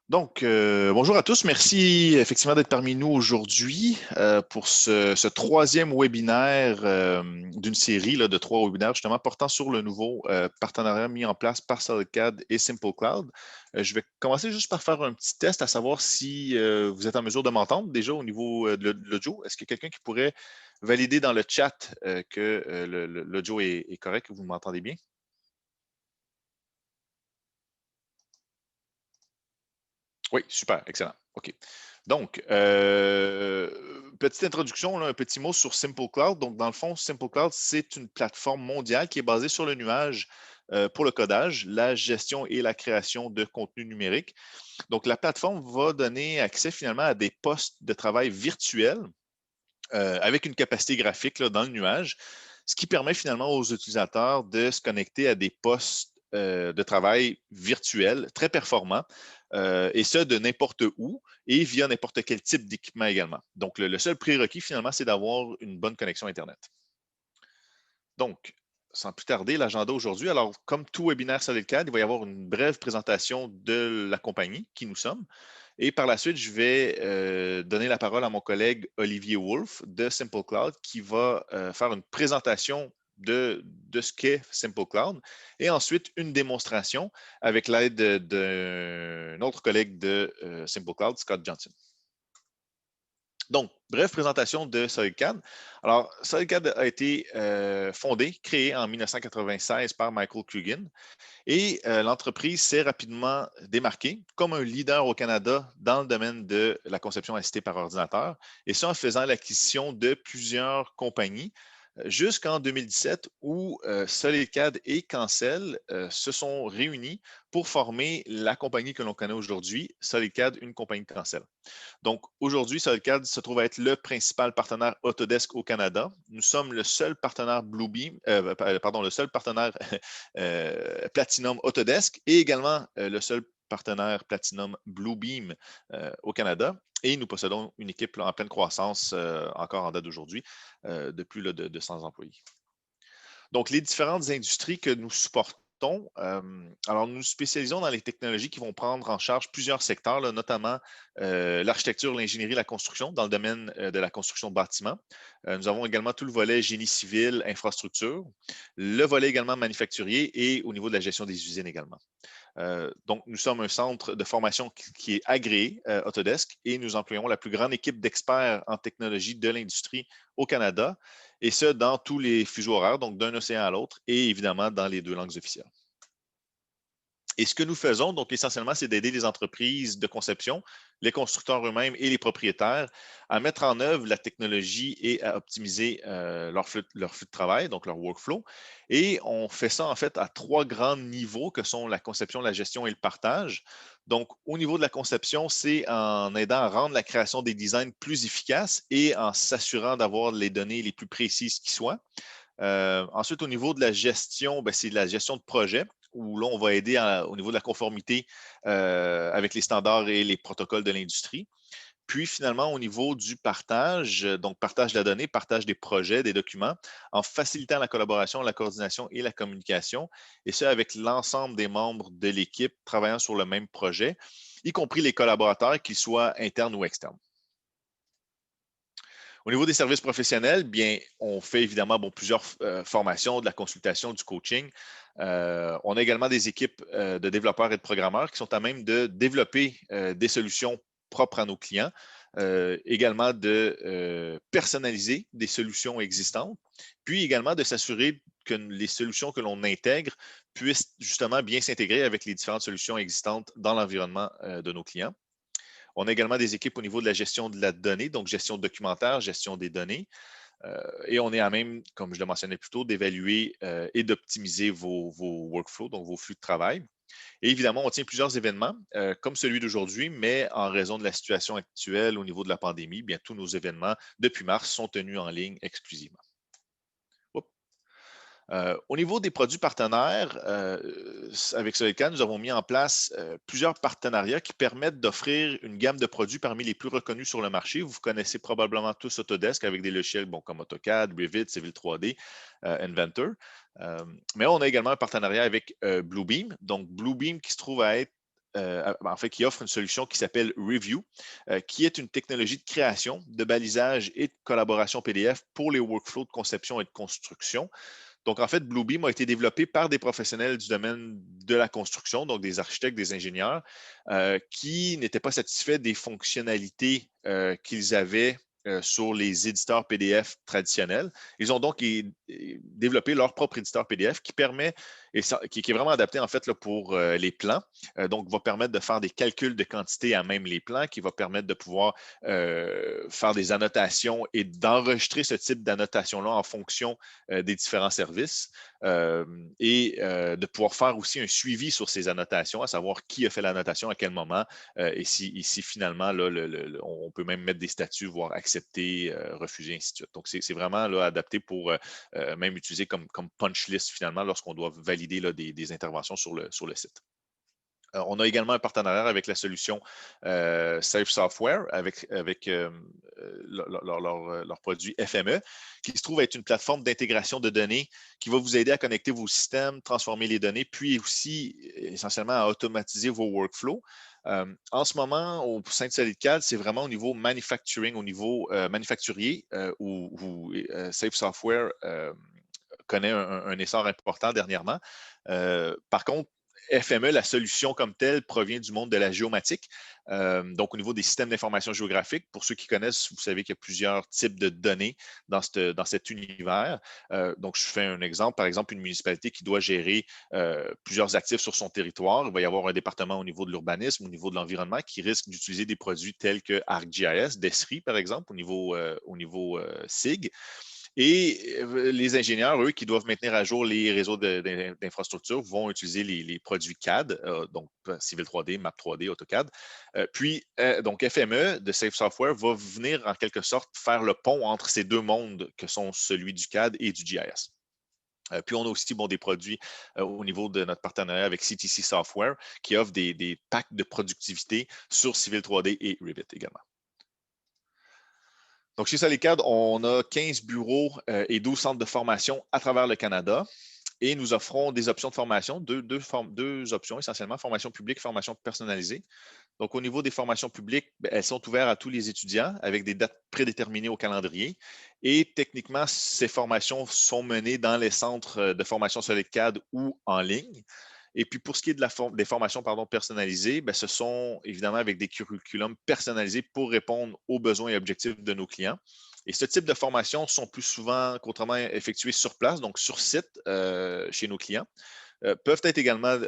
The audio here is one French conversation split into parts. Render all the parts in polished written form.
Bonjour à tous. Merci effectivement d'être parmi nous aujourd'hui pour ce troisième webinaire d'une série là, de 3 webinaires justement portant sur le nouveau partenariat mis en place par SolidCAD et SimpleCloud. Je vais commencer juste par faire un petit test à savoir si vous êtes en mesure de m'entendre déjà au niveau de l'audio. Est-ce qu'il y a quelqu'un qui pourrait valider dans le chat que l'audio est correct, que vous m'entendez bien? Oui, super, excellent. OK. Petite introduction, là, un petit mot sur Simple Cloud. Donc, dans le fond, Simple Cloud, c'est une plateforme mondiale qui est basée sur le nuage pour le codage, la gestion et la création de contenu numérique. Donc, la plateforme va donner accès finalement à des postes de travail virtuels avec une capacité graphique là, dans le nuage, ce qui permet finalement aux utilisateurs de se connecter à des postes de travail virtuels très performants, et ce, de n'importe où et via n'importe quel type d'équipement également. Donc, le seul prérequis finalement, c'est d'avoir une bonne connexion Internet. Donc, sans plus tarder, l'agenda aujourd'hui. Alors, comme tout webinaire SolidCAD, il va y avoir une brève présentation de la compagnie, qui nous sommes. Et par la suite, je vais donner la parole à mon collègue Olivier Wolf de Simple Cloud qui va faire une présentation de ce qu'est Simple Cloud et ensuite une démonstration avec l'aide d'un autre collègue de Simple Cloud, Scott Johnson. Donc, bref présentation de SolidCAD. Alors, SolidCAD a été fondé, créé en 1996 par Michael Coogan et l'entreprise s'est rapidement démarquée comme un leader au Canada dans le domaine de la conception assistée par ordinateur, et ça en faisant l'acquisition de plusieurs compagnies jusqu'en 2017 où SolidCAD et Cancel se sont réunis pour former la compagnie que l'on connaît aujourd'hui, SolidCAD, une compagnie de Cancel. Donc, aujourd'hui, SolidCAD se trouve être le principal partenaire Autodesk au Canada. Nous sommes le seul partenaire Bluebeam, le seul partenaire Platinum Autodesk et également le seul partenaire Platinum Bluebeam au Canada. Et nous possédons une équipe en pleine croissance encore en date d'aujourd'hui de plus de 100 employés. Donc, les différentes industries que nous supportons, alors nous spécialisons dans les technologies qui vont prendre en charge plusieurs secteurs, là, notamment l'architecture, l'ingénierie, la construction, dans le domaine de la construction de bâtiments. Nous avons également tout le volet génie civil, infrastructure, le volet également manufacturier et au niveau de la gestion des usines également. Donc, nous sommes un centre de formation qui est agréé Autodesk et nous employons la plus grande équipe d'experts en technologie de l'industrie au Canada, et ce, dans tous les fuseaux horaires, donc d'un océan à l'autre, et évidemment dans les 2 langues officielles. Et ce que nous faisons, donc essentiellement, c'est d'aider les entreprises de conception, les constructeurs eux-mêmes et les propriétaires à mettre en œuvre la technologie et à optimiser leur flux de travail, donc leur workflow. Et on fait ça en fait à 3 grands niveaux que sont la conception, la gestion et le partage. Donc, au niveau de la conception, c'est en aidant à rendre la création des designs plus efficaces et en s'assurant d'avoir les données les plus précises qui soient. Ensuite, au niveau de la gestion, c'est la gestion de projet où là, on va aider au niveau de la conformité avec les standards et les protocoles de l'industrie. Puis finalement, au niveau du partage, donc partage de la donnée, partage des projets, des documents, en facilitant la collaboration, la coordination et la communication, et ce avec l'ensemble des membres de l'équipe travaillant sur le même projet, y compris les collaborateurs, qu'ils soient internes ou externes. Au niveau des services professionnels, bien, on fait évidemment plusieurs formations, de la consultation, du coaching. On a également des équipes de développeurs et de programmeurs qui sont à même de développer des solutions propres à nos clients, également de personnaliser des solutions existantes, puis également de s'assurer que les solutions que l'on intègre puissent justement bien s'intégrer avec les différentes solutions existantes dans l'environnement de nos clients. On a également des équipes au niveau de la gestion de la donnée, donc gestion documentaire, gestion des données. Et on est à même, comme je le mentionnais plus tôt, d'évaluer et d'optimiser vos workflows, donc vos flux de travail. Et évidemment, on tient plusieurs événements, comme celui d'aujourd'hui, mais en raison de la situation actuelle au niveau de la pandémie, bien, tous nos événements depuis mars sont tenus en ligne exclusivement. Au niveau des produits partenaires, avec SolidCAD, nous avons mis en place plusieurs partenariats qui permettent d'offrir une gamme de produits parmi les plus reconnus sur le marché. Vous connaissez probablement tous Autodesk avec des logiciels comme AutoCAD, Revit, Civil 3D, Inventor. Mais on a également un partenariat avec Bluebeam. Donc, Bluebeam qui se trouve à être en fait, qui offre une solution qui s'appelle Review, qui est une technologie de création, de balisage et de collaboration PDF pour les workflows de conception et de construction. Donc, en fait, Bluebeam a été développé par des professionnels du domaine de la construction, donc des architectes, des ingénieurs, qui n'étaient pas satisfaits des fonctionnalités qu'ils avaient sur les éditeurs PDF traditionnels. Ils ont donc développé leur propre éditeur PDF qui permet, qui est vraiment adapté en fait là, pour les plans. Donc, va permettre de faire des calculs de quantité à même les plans, qui va permettre de pouvoir faire des annotations et d'enregistrer ce type d'annotation-là en fonction des différents services et de pouvoir faire aussi un suivi sur ces annotations, à savoir qui a fait l'annotation à quel moment et si finalement là, on peut même mettre des statuts, voire accepter, refuser, ainsi de suite. Donc, c'est vraiment là, adapté pour même utiliser comme punch list finalement lorsqu'on doit valider là, des interventions sur le site. On a également un partenariat avec la solution Safe Software avec leur produit FME, qui se trouve être une plateforme d'intégration de données qui va vous aider à connecter vos systèmes, transformer les données, puis aussi essentiellement à automatiser vos workflows. En ce moment, au sein de SolidCAD, c'est vraiment au niveau manufacturing, au niveau manufacturier, où Safe Software connaît un essor important dernièrement. Par contre, FME, la solution comme telle, provient du monde de la géomatique. Donc, au niveau des systèmes d'information géographique, pour ceux qui connaissent, vous savez qu'il y a plusieurs types de données dans cet univers. Donc, je fais un exemple. Par exemple, une municipalité qui doit gérer plusieurs actifs sur son territoire. Il va y avoir un département au niveau de l'urbanisme, au niveau de l'environnement, qui risque d'utiliser des produits tels que ArcGIS, d'Esri, par exemple, au niveau SIG. Et les ingénieurs, eux, qui doivent maintenir à jour les réseaux d'infrastructure, vont utiliser les produits CAD, donc Civil 3D, Map 3D, AutoCAD. Donc FME de Safe Software va venir en quelque sorte faire le pont entre ces deux mondes que sont celui du CAD et du GIS. Puis on a aussi des produits au niveau de notre partenariat avec CTC Software qui offre des packs de productivité sur Civil 3D et Revit également. Donc, chez SolidCAD, on a 15 bureaux et 12 centres de formation à travers le Canada. Et nous offrons des options de formation, deux options essentiellement, formation publique, formation personnalisée. Donc, au niveau des formations publiques, elles sont ouvertes à tous les étudiants avec des dates prédéterminées au calendrier. Et techniquement, ces formations sont menées dans les centres de formation SolidCAD ou en ligne. Et puis, pour ce qui est des formations personnalisées, ce sont évidemment avec des curriculums personnalisés pour répondre aux besoins et objectifs de nos clients. Et ce type de formations sont plus souvent qu'autrement effectuées sur place, donc sur site chez nos clients. Peuvent être également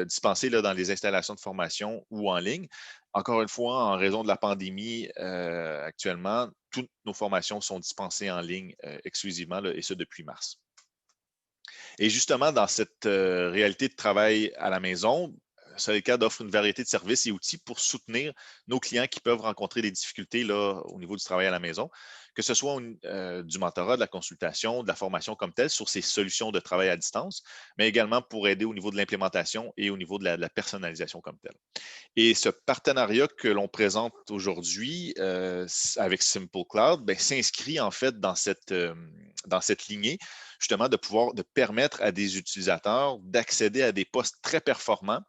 dispensées là, dans les installations de formation ou en ligne. Encore une fois, en raison de la pandémie actuellement, toutes nos formations sont dispensées en ligne exclusivement, là, et ce depuis mars. Et justement, dans cette réalité de travail à la maison, SolidCAD offre une variété de services et outils pour soutenir nos clients qui peuvent rencontrer des difficultés là, au niveau du travail à la maison, que ce soit du mentorat, de la consultation, de la formation comme telle sur ces solutions de travail à distance, mais également pour aider au niveau de l'implémentation et au niveau de la personnalisation comme telle. Et ce partenariat que l'on présente aujourd'hui avec Simple Cloud s'inscrit en fait dans cette lignée, justement, de permettre à des utilisateurs d'accéder à des postes très performants,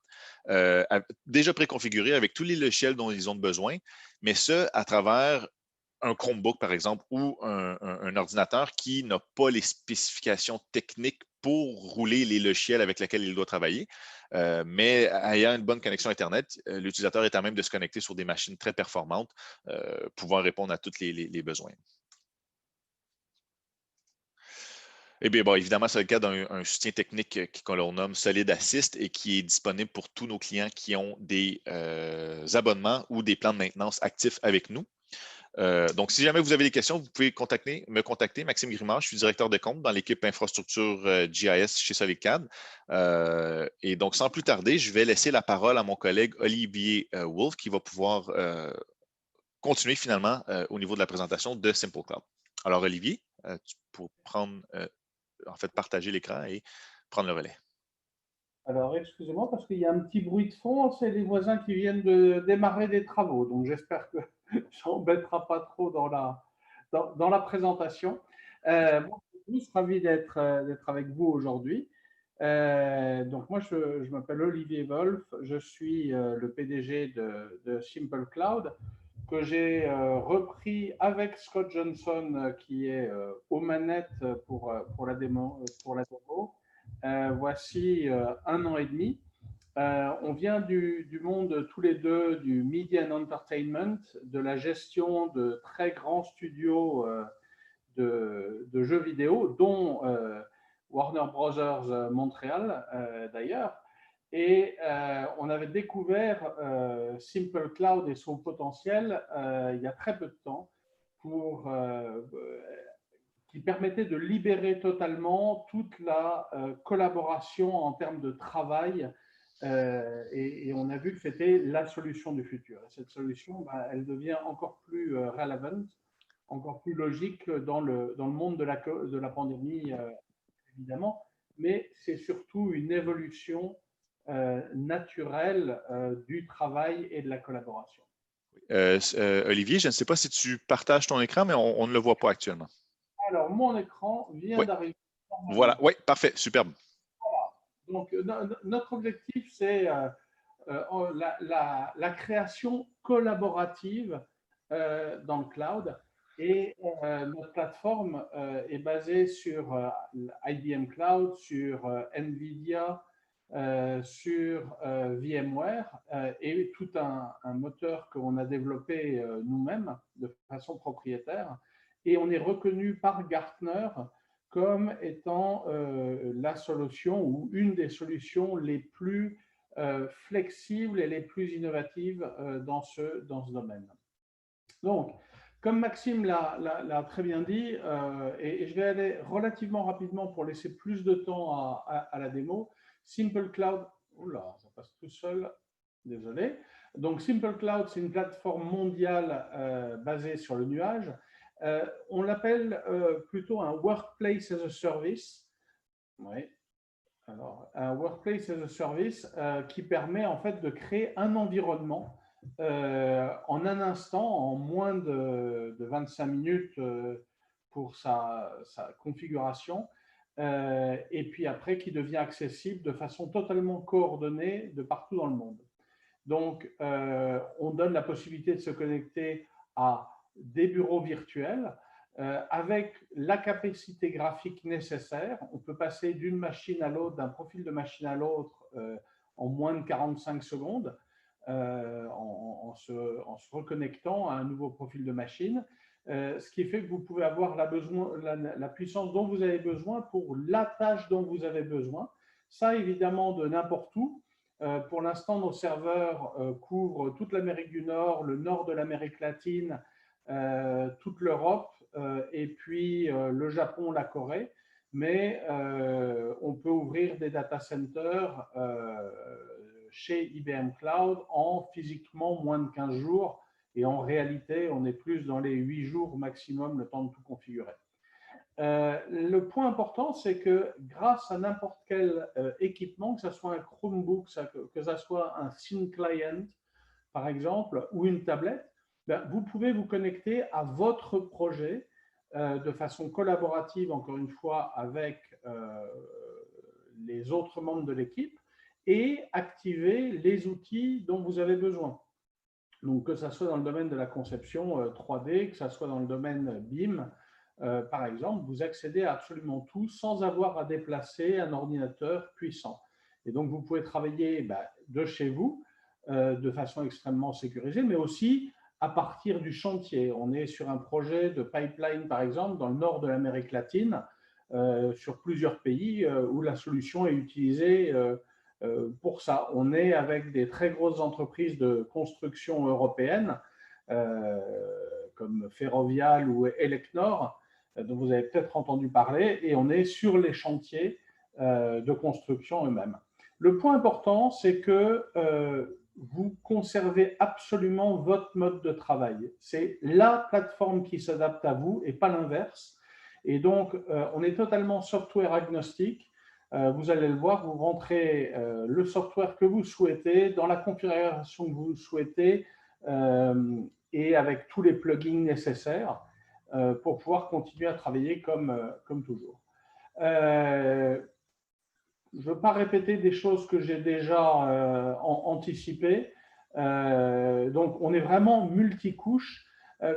déjà préconfigurés avec tous les logiciels dont ils ont besoin, mais ce, à travers un Chromebook, par exemple, ou un ordinateur qui n'a pas les spécifications techniques pour rouler les logiciels avec lesquels il doit travailler. Mais ayant une bonne connexion Internet, l'utilisateur est à même de se connecter sur des machines très performantes, pouvant répondre à tous les besoins. Eh bien, évidemment, c'est le cas d'un soutien technique qu'on nomme Solid Assist et qui est disponible pour tous nos clients qui ont des abonnements ou des plans de maintenance actifs avec nous. Donc, si jamais vous avez des questions, vous pouvez me contacter, Maxime Grimard. Je suis directeur de compte dans l'équipe infrastructure GIS chez SolidCAD. Et donc, sans plus tarder, je vais laisser la parole à mon collègue Olivier Wolf qui va pouvoir continuer finalement au niveau de la présentation de Simple Cloud. Alors, Olivier, tu peux partager l'écran et prendre le relais. Alors, excusez-moi parce qu'il y a un petit bruit de fond, c'est les voisins qui viennent de démarrer des travaux. Donc, j'espère que ça n'embêtera pas trop dans la présentation. Moi, je suis ravi d'être avec vous aujourd'hui. Donc moi, je m'appelle Olivier Wolf, je suis le PDG de Simple Cloud, que j'ai repris avec Scott Johnson, qui est aux manettes pour la démo. Voici 1 an et demi. On vient du monde tous les deux du media and entertainment, de la gestion de très grands studios de jeux vidéo, dont Warner Brothers Montréal d'ailleurs. Et on avait découvert Simple Cloud et son potentiel il y a très peu de temps, qui permettait de libérer totalement toute la collaboration en termes de travail. Et on a vu que c'était la solution du futur. Et cette solution, elle devient encore plus relevant, encore plus logique dans le monde de la pandémie, évidemment, mais c'est surtout une évolution naturelle du travail et de la collaboration. Olivier, je ne sais pas si tu partages ton écran, mais on ne le voit pas actuellement. Alors, mon écran vient d'arriver. Voilà, oui, parfait, superbe. Voilà. Donc, notre objectif, c'est la création collaborative dans le cloud. Et notre plateforme est basée sur IBM Cloud, sur NVIDIA, sur VMware et tout un moteur qu'on a développé nous-mêmes de façon propriétaire. Et on est reconnu par Gartner comme étant la solution ou une des solutions les plus flexibles et les plus innovatives dans ce domaine. Donc, comme Maxime l'a très bien dit, et je vais aller relativement rapidement pour laisser plus de temps à la démo, Simple Cloud, oula, ça passe tout seul, désolé. Donc, Simple Cloud, c'est une plateforme mondiale basée sur le nuage. On l'appelle plutôt un Workplace as a Service. Oui. Alors, un Workplace as a Service qui permet en fait de créer un environnement en un instant, en moins de 25 minutes pour sa configuration, et puis après qui devient accessible de façon totalement coordonnée de partout dans le monde. Donc, on donne la possibilité de se connecter à des bureaux virtuels avec la capacité graphique nécessaire. On peut passer d'une machine à l'autre, d'un profil de machine à l'autre en moins de 45 secondes. En se reconnectant à un nouveau profil de machine, ce qui fait que vous pouvez avoir la puissance dont vous avez besoin pour la tâche dont vous avez besoin. Ça, évidemment, de n'importe où. Pour l'instant, nos serveurs couvrent toute l'Amérique du Nord, le nord de l'Amérique latine, toute l'Europe, et puis le Japon, la Corée. Mais on peut ouvrir des data centers chez IBM Cloud en physiquement moins de 15 jours. Et en réalité, on est plus dans les 8 jours maximum, le temps de tout configurer. Le point important, c'est que grâce à n'importe quel équipement, que ce soit un Chromebook, que ce soit un Thin Client, par exemple, ou une tablette, vous pouvez vous connecter à votre projet de façon collaborative, encore une fois, avec les autres membres de l'équipe et activer les outils dont vous avez besoin. Donc, que ce soit dans le domaine de la conception 3D, que ce soit dans le domaine BIM, par exemple, vous accédez à absolument tout sans avoir à déplacer un ordinateur puissant. Et donc, vous pouvez travailler de chez vous de façon extrêmement sécurisée, mais aussi à partir du chantier. On est sur un projet de pipeline, par exemple, dans le nord de l'Amérique latine, sur plusieurs pays où la solution est utilisée pour ça. On est avec des très grosses entreprises de construction européennes, comme Ferrovial ou Elecnor, dont vous avez peut-être entendu parler, et on est sur les chantiers de construction eux-mêmes. Le point important, c'est que vous conservez absolument votre mode de travail. C'est la plateforme qui s'adapte à vous et pas l'inverse. Et donc, on est totalement software agnostique. Vous allez le voir, vous rentrez le software que vous souhaitez, dans la configuration que vous souhaitez, et avec tous les plugins nécessaires pour pouvoir continuer à travailler comme toujours. je veux pas répéter des choses que j'ai déjà anticipées. Donc, on est vraiment multicouche.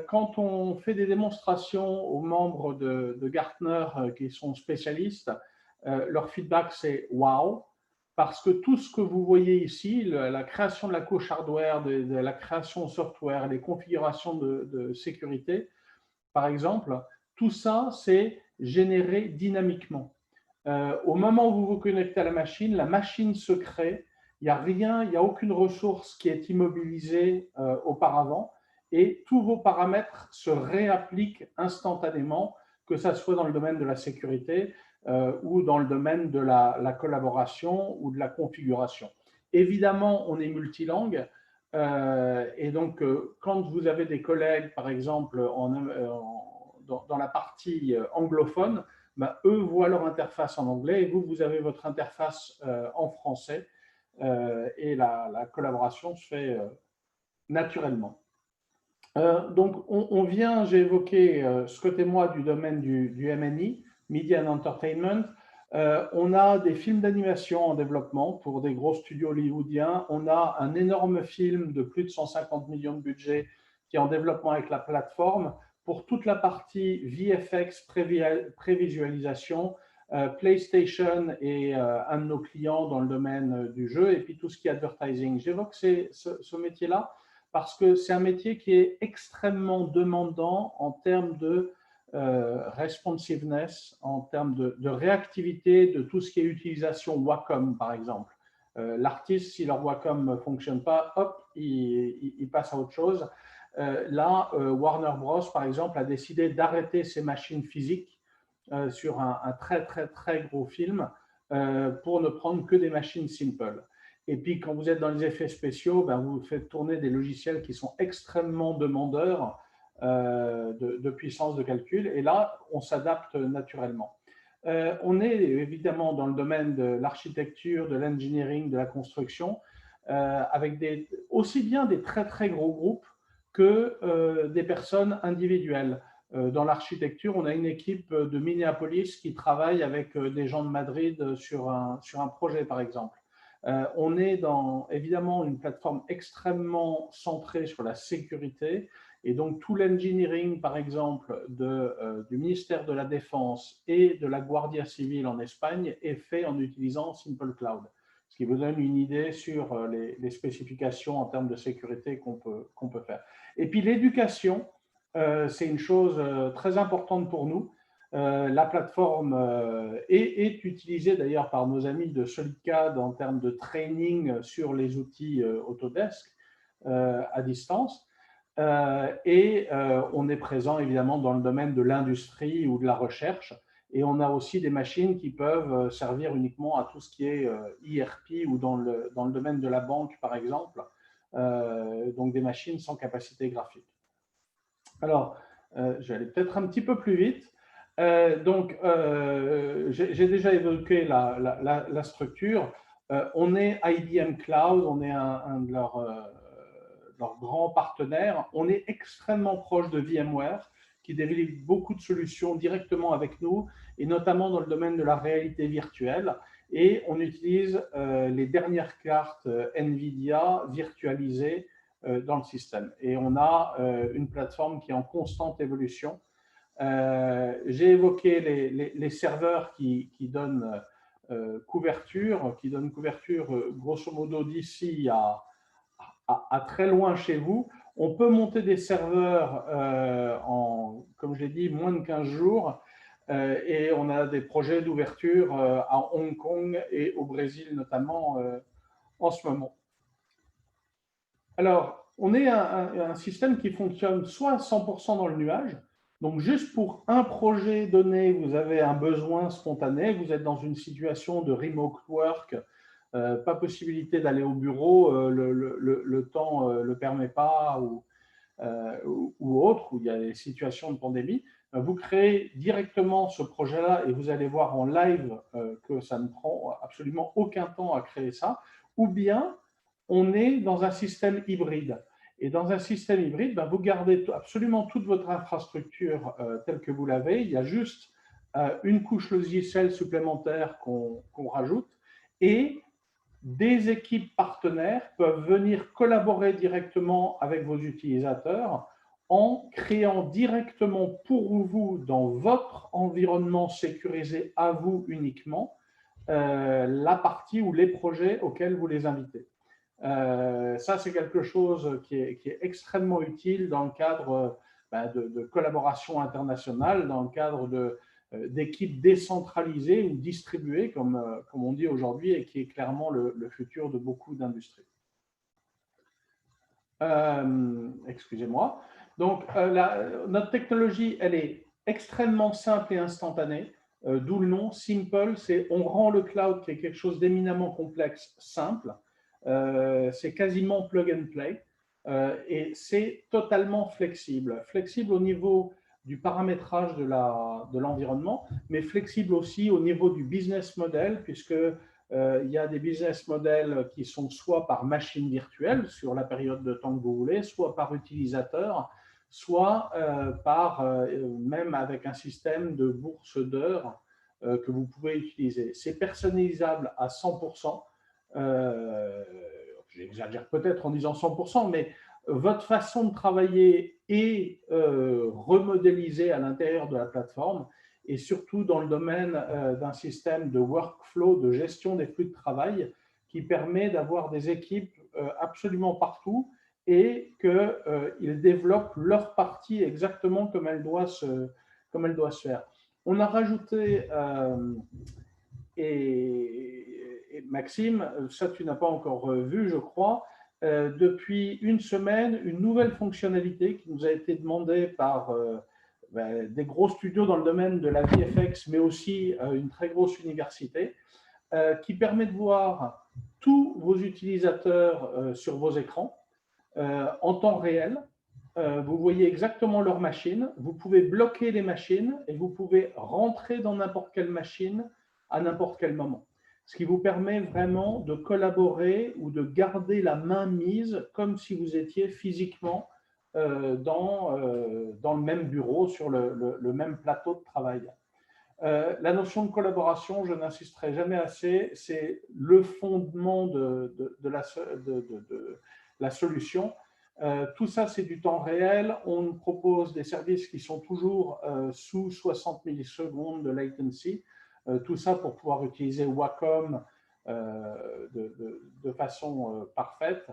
Quand on fait des démonstrations aux membres de Gartner qui sont spécialistes, leur feedback c'est wow, parce que tout ce que vous voyez ici, la création de la couche hardware, de la création software, les configurations de sécurité, par exemple, tout ça c'est généré dynamiquement. Au moment où vous vous connectez à la machine se crée, il n'y a rien, il n'y a aucune ressource qui est immobilisée auparavant et tous vos paramètres se réappliquent instantanément, que ce soit dans le domaine de la sécurité ou dans le domaine de la collaboration ou de la configuration. Évidemment, on est multilingue et donc quand vous avez des collègues, par exemple, dans la partie anglophone, ben, eux voient leur interface en anglais et vous avez votre interface en français et la collaboration se fait naturellement. Donc, j'ai évoqué Scott et moi du domaine du MNI, Media and Entertainment. On a des films d'animation en développement pour des gros studios hollywoodiens. On a un énorme film de plus de 150 millions de budget qui est en développement avec la plateforme. Pour toute la partie VFX, prévisualisation, PlayStation est un de nos clients dans le domaine du jeu et puis tout ce qui est advertising. J'évoque ce métier-là parce que c'est un métier qui est extrêmement demandant en termes de responsiveness, en termes de réactivité de tout ce qui est utilisation Wacom, par exemple. L'artiste, si leur Wacom ne fonctionne pas, hop, il passe à autre chose. Là, Warner Bros, par exemple, a décidé d'arrêter ses machines physiques sur un très, très, très gros film pour ne prendre que des machines simple. Et puis, quand vous êtes dans les effets spéciaux, ben, vous faites tourner des logiciels qui sont extrêmement demandeurs de puissance de calcul. Et là, on s'adapte naturellement. On est évidemment dans le domaine de l'architecture, de l'engineering, de la construction, avec aussi bien des très, très gros groupes que des personnes individuelles. Dans l'architecture, on a une équipe de Minneapolis qui travaille avec des gens de Madrid sur un projet, par exemple. On est dans, évidemment, une plateforme extrêmement centrée sur la sécurité. Et donc, tout l'engineering, par exemple, du ministère de la Défense et de la Guardia Civile en Espagne est fait en utilisant Simple Cloud, ce qui vous donne une idée sur les spécifications en termes de sécurité qu'on peut faire. Et puis, l'éducation, c'est une chose très importante pour nous. La plateforme est utilisée d'ailleurs par nos amis de SolidCAD en termes de training sur les outils Autodesk à distance. On est présent évidemment dans le domaine de l'industrie ou de la recherche. Et on a aussi des machines qui peuvent servir uniquement à tout ce qui est ERP ou dans le domaine de la banque, par exemple. Donc des machines sans capacité graphique. Alors, je vais aller peut-être un petit peu plus vite. J'ai déjà évoqué la structure. On est IBM Cloud, on est un de leurs grands partenaires. On est extrêmement proche de VMware, qui délivre beaucoup de solutions directement avec nous, et notamment dans le domaine de la réalité virtuelle. Et on utilise les dernières cartes NVIDIA virtualisées dans le système. Et on a une plateforme qui est en constante évolution. J'ai évoqué les serveurs qui donnent couverture, grosso modo d'ici à très loin chez vous. On peut monter des serveurs en, comme je l'ai dit, moins de 15 jours. Et on a des projets d'ouverture à Hong Kong et au Brésil notamment en ce moment. Alors, on est un système qui fonctionne soit à 100% dans le nuage. Donc, juste pour un projet donné, vous avez un besoin spontané, vous êtes dans une situation de remote work, pas possibilité d'aller au bureau, le temps ne le permet pas ou autre, où il y a des situations de pandémie. Vous créez directement ce projet-là et vous allez voir en live que ça ne prend absolument aucun temps à créer ça. Ou bien, on est dans un système hybride. Et dans un système hybride, ben, vous gardez absolument toute votre infrastructure telle que vous l'avez. Il y a juste une couche logicielle supplémentaire qu'on rajoute. et des équipes partenaires peuvent venir collaborer directement avec vos utilisateurs en créant directement pour vous, dans votre environnement sécurisé à vous uniquement, la partie ou les projets auxquels vous les invitez. Ça, c'est quelque chose qui est extrêmement utile dans le cadre de collaboration internationale, dans le cadre d'équipes décentralisées ou distribuées, comme on dit aujourd'hui, et qui est clairement le futur de beaucoup d'industries. Excusez-moi. Donc, notre technologie, elle est extrêmement simple et instantanée, d'où le nom Simple. On rend le cloud, qui est quelque chose d'éminemment complexe, simple. C'est quasiment plug and play et c'est totalement flexible. Flexible au niveau du paramétrage de l'environnement, mais flexible aussi au niveau du business model, puisque il y a des business models qui sont soit par machine virtuelle sur la période de temps que vous voulez, soit par utilisateur, soit même avec un système de bourse d'heures que vous pouvez utiliser. C'est personnalisable à 100%. J'exagère peut-être en disant 100%, mais votre façon de travailler est remodélisée à l'intérieur de la plateforme et surtout dans le domaine d'un système de workflow, de gestion des flux de travail qui permet d'avoir des équipes absolument partout et qu'ils développent leur partie exactement comme elle doit se faire. On a rajouté, et Maxime, ça tu n'as pas encore vu, je crois, depuis une semaine, une nouvelle fonctionnalité qui nous a été demandée par des gros studios dans le domaine de la VFX, mais aussi une très grosse université, qui permet de voir tous vos utilisateurs sur vos écrans en temps réel. Vous voyez exactement leur machine, vous pouvez bloquer les machines et vous pouvez rentrer dans n'importe quelle machine à n'importe quel moment. Ce qui vous permet vraiment de collaborer ou de garder la main mise comme si vous étiez physiquement dans le même bureau, sur le même plateau de travail. La notion de collaboration, je n'insisterai jamais assez, c'est le fondement de la solution. Tout ça, c'est du temps réel. On propose des services qui sont toujours sous 60 millisecondes de latency. Tout ça pour pouvoir utiliser Wacom de façon parfaite.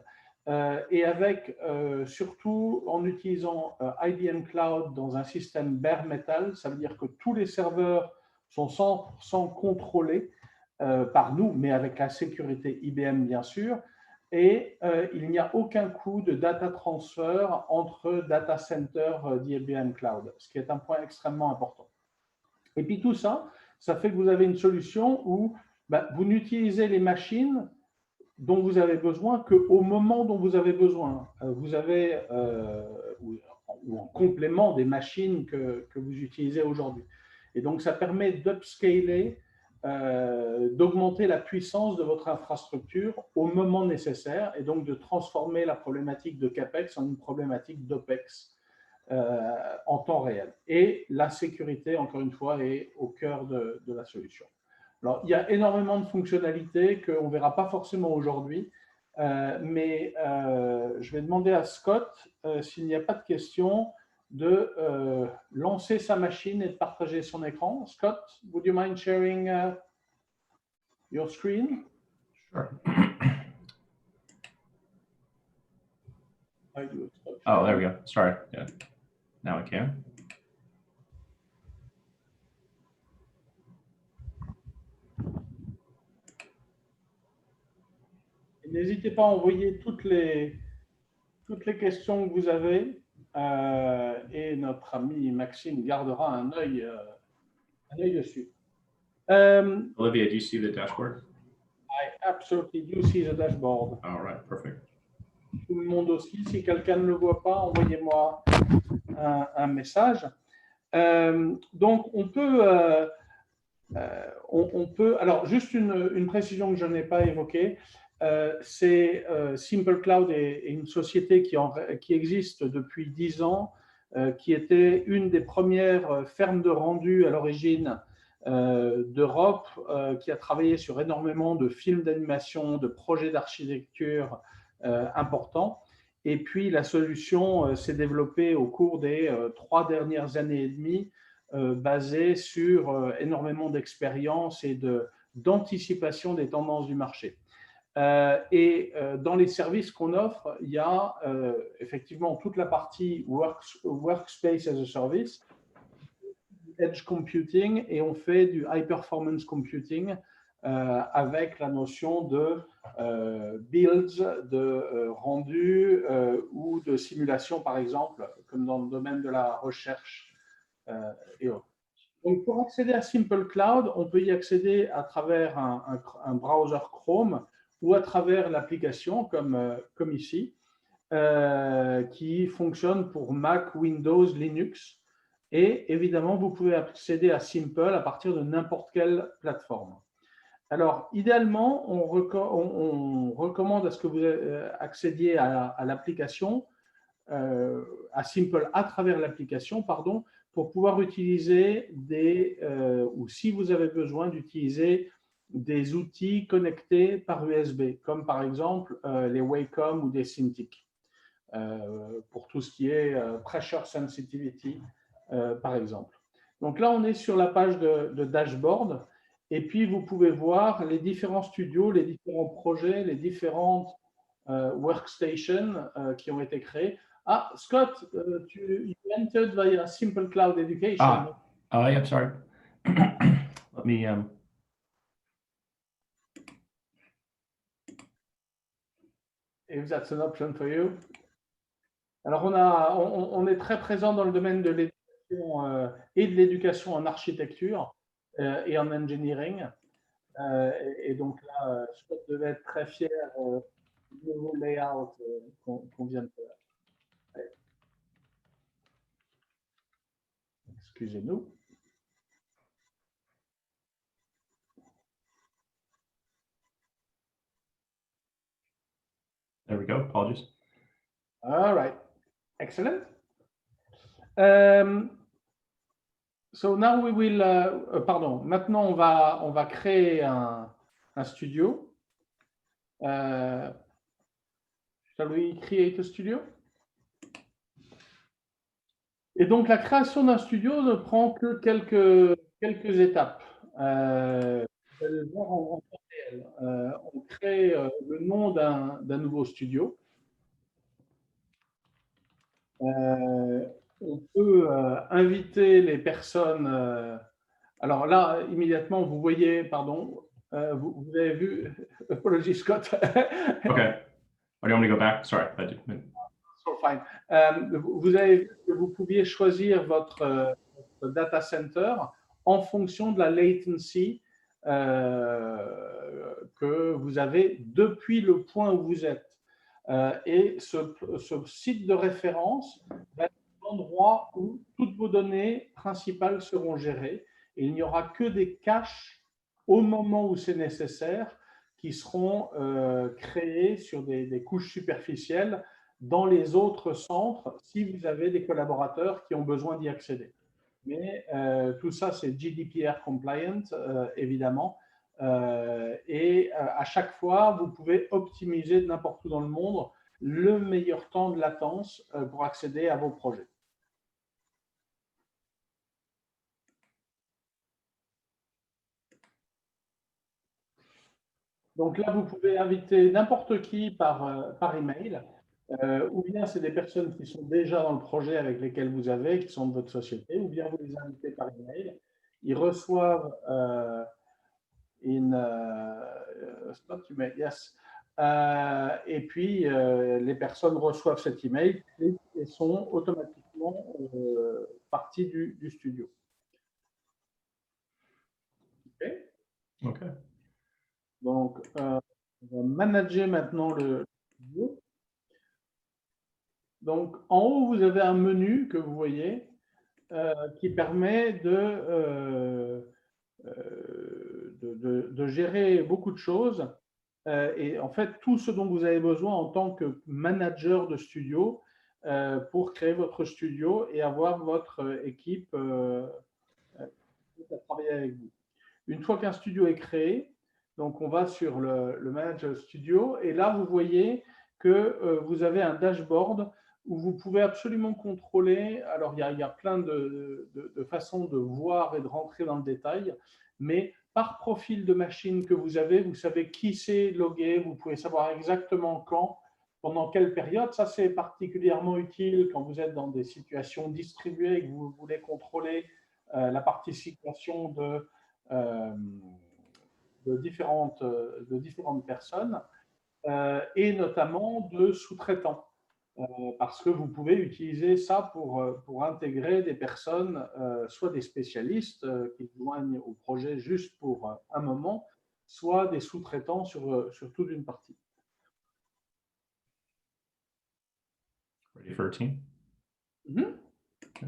Et avec, surtout en utilisant IBM Cloud dans un système bare metal, ça veut dire que tous les serveurs sont 100% contrôlés par nous, mais avec la sécurité IBM bien sûr, et il n'y a aucun coût de data transfer entre data centers d'IBM Cloud, ce qui est un point extrêmement important. Et puis tout ça, ça fait que vous avez une solution où vous n'utilisez les machines dont vous avez besoin qu'au moment dont vous avez besoin. Vous avez, ou en complément des machines que vous utilisez aujourd'hui. Et donc, ça permet d'upscaler, d'augmenter la puissance de votre infrastructure au moment nécessaire et donc de transformer la problématique de CAPEX en une problématique d'OPEX en temps réel. Et la sécurité, encore une fois, est au cœur de la solution. Alors, il y a énormément de fonctionnalités qu'on ne verra pas forcément aujourd'hui, mais je vais demander à Scott, s'il n'y a pas de questions, de lancer sa machine et de partager son écran. Scott, would you mind sharing your screen? Sure. Oh, there we go. Sorry. Yeah. Now I can. N'hésitez pas à envoyer toutes les questions que vous avez et notre ami Maxime gardera un œil dessus. Olivia, do you see the dashboard? I absolutely do see the dashboard. All right, perfect. Tout le monde aussi. Si quelqu'un ne le voit pas, envoyez-moi un message. Donc, on peut. Alors, juste une précision que je n'ai pas évoquée. C'est Simple Cloud est une société qui existe depuis 10 ans, qui était une des premières fermes de rendu à l'origine d'Europe qui a travaillé sur énormément de films d'animation, de projets d'architecture importants. Et puis, la solution s'est développée au cours des 3 dernières années et demie, basée sur énormément d'expérience et d'anticipation des tendances du marché. Dans les services qu'on offre, il y a effectivement toute la partie Workspace as a Service, Edge Computing, et on fait du High Performance Computing avec la notion de builds, de rendu ou de simulation, par exemple, comme dans le domaine de la recherche et autres. Donc, pour accéder à Simple Cloud, on peut y accéder à travers un browser Chrome ou à travers l'application, comme ici, qui fonctionne pour Mac, Windows, Linux. Et évidemment, vous pouvez accéder à Simple à partir de n'importe quelle plateforme. Alors, idéalement, on recommande à ce que vous accédiez à l'application, à Simple à travers l'application, pardon, pour pouvoir utiliser ou si vous avez besoin d'utiliser des outils connectés par USB, comme par exemple les Wacom ou des Cintiq, pour tout ce qui est pressure sensitivity, par exemple. Donc là, on est sur la page de dashboard, et puis vous pouvez voir les différents studios, les différents projets, les différentes workstations qui ont été créés. Ah, Scott, you entered via Simple Cloud Education. Yeah, sorry. Let me. If that's an option for you. Alors, on est très présent dans le domaine de l'éducation et de l'éducation en architecture et en engineering. Et donc là, Scott devait être très fier du nouveau layout qu'on vient de faire. Excusez-nous. There we go. Apologies. All right. Excellent. So now we will, pardon, maintenant on va créer un studio. Shall we create a studio? Et donc la création d'un studio ne prend que quelques étapes. Vous allez le voir en temps réel. On crée le nom d'un nouveau studio. On peut inviter les personnes. Alors là, immédiatement, vous voyez, pardon, vous avez vu, apologies Scott. Okay. Or do you want me to go back? Sorry. So fine. Vous avez vu que vous pouviez choisir votre data center en fonction de la latency que vous avez depuis le point où vous êtes. Et ce site de référence va être l'endroit où toutes vos données principales seront gérées. Et il n'y aura que des caches au moment où c'est nécessaire qui seront créés sur des couches superficielles dans les autres centres si vous avez des collaborateurs qui ont besoin d'y accéder. Mais tout ça, c'est GDPR compliant, évidemment. Et à chaque fois, vous pouvez optimiser de n'importe où dans le monde le meilleur temps de latence pour accéder à vos projets. Donc là, vous pouvez inviter n'importe qui par email, ou bien c'est des personnes qui sont déjà dans le projet avec lesquelles vous avez, qui sont de votre société, ou bien vous les invitez par email. Ils reçoivent yes. Et puis, les personnes reçoivent cet email et sont automatiquement partie du studio. OK. Donc, on va manager maintenant le studio. Donc, en haut, vous avez un menu que vous voyez qui permet de gérer beaucoup de choses. Et en fait, tout ce dont vous avez besoin en tant que manager de studio pour créer votre studio et avoir votre équipe à travailler avec vous. Une fois qu'un studio est créé, donc on va sur le Manager Studio et là, vous voyez que vous avez un dashboard où vous pouvez absolument contrôler. Alors, il y a plein de façons de voir et de rentrer dans le détail, mais par profil de machine que vous avez, vous savez qui s'est logué, vous pouvez savoir exactement quand, pendant quelle période. Ça, c'est particulièrement utile quand vous êtes dans des situations distribuées et que vous voulez contrôler la participation de différentes personnes et notamment de sous-traitants. Parce que vous pouvez utiliser ça pour intégrer des personnes, soit des spécialistes qui se joignent au projet juste pour un moment, soit des sous-traitants sur toute une partie. Ready for a team? Okay.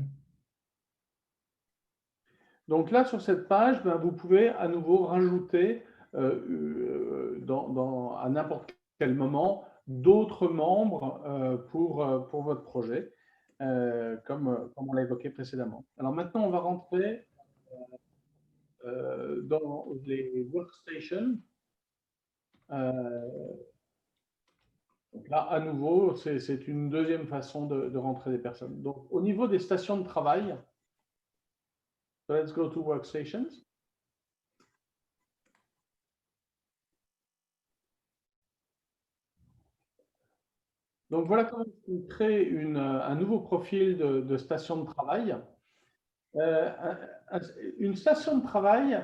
Donc là, sur cette page, vous pouvez à nouveau rajouter à n'importe quel moment d'autres membres pour votre projet, comme on l'a évoqué précédemment. Alors maintenant, on va rentrer dans les workstations. Donc là, à nouveau, c'est une deuxième façon de rentrer des personnes. Donc, au niveau des stations de travail, let's go to workstations. Donc, voilà comment on crée un nouveau profil de station de travail. Une station de travail,